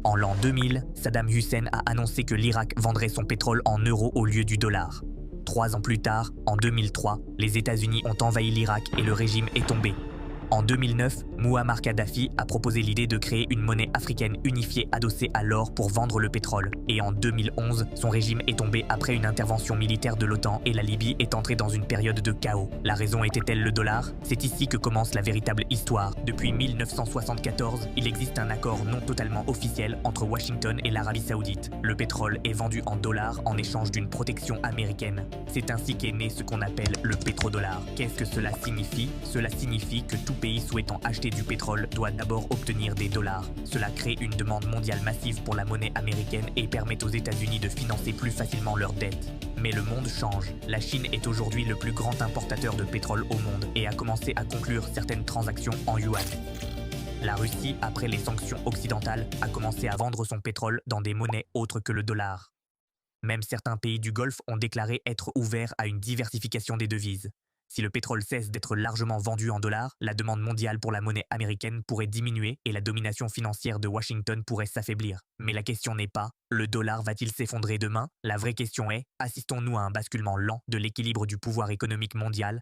En l'an 2000, Saddam Hussein a annoncé que l'Irak vendrait son pétrole en euros au lieu du dollar. 3 ans plus tard, en 2003, les États-Unis ont envahi l'Irak et le régime est tombé. En 2009, Mouammar Kadhafi a proposé l'idée de créer une monnaie africaine unifiée adossée à l'or pour vendre le pétrole. Et en 2011, son régime est tombé après une intervention militaire de l'OTAN et la Libye est entrée dans une période de chaos. La raison était-elle le dollar? C'est ici que commence la véritable histoire. Depuis 1974, il existe un accord non totalement officiel entre Washington et l'Arabie Saoudite. Le pétrole est vendu en dollars en échange d'une protection américaine. C'est ainsi qu'est né ce qu'on appelle le pétrodollar. Qu'est-ce que cela signifie? Cela signifie que tout pays souhaitant acheter du pétrole doit d'abord obtenir des dollars. Cela crée une demande mondiale massive pour la monnaie américaine et permet aux États-Unis de financer plus facilement leurs dettes. Mais le monde change. La Chine est aujourd'hui le plus grand importateur de pétrole au monde et a commencé à conclure certaines transactions en yuan. La Russie, après les sanctions occidentales, a commencé à vendre son pétrole dans des monnaies autres que le dollar. Même certains pays du Golfe ont déclaré être ouverts à une diversification des devises. Si le pétrole cesse d'être largement vendu en dollars, la demande mondiale pour la monnaie américaine pourrait diminuer et la domination financière de Washington pourrait s'affaiblir. Mais la question n'est pas « le dollar va-t-il s'effondrer demain ?» La vraie question est « assistons-nous à un basculement lent de l'équilibre du pouvoir économique mondial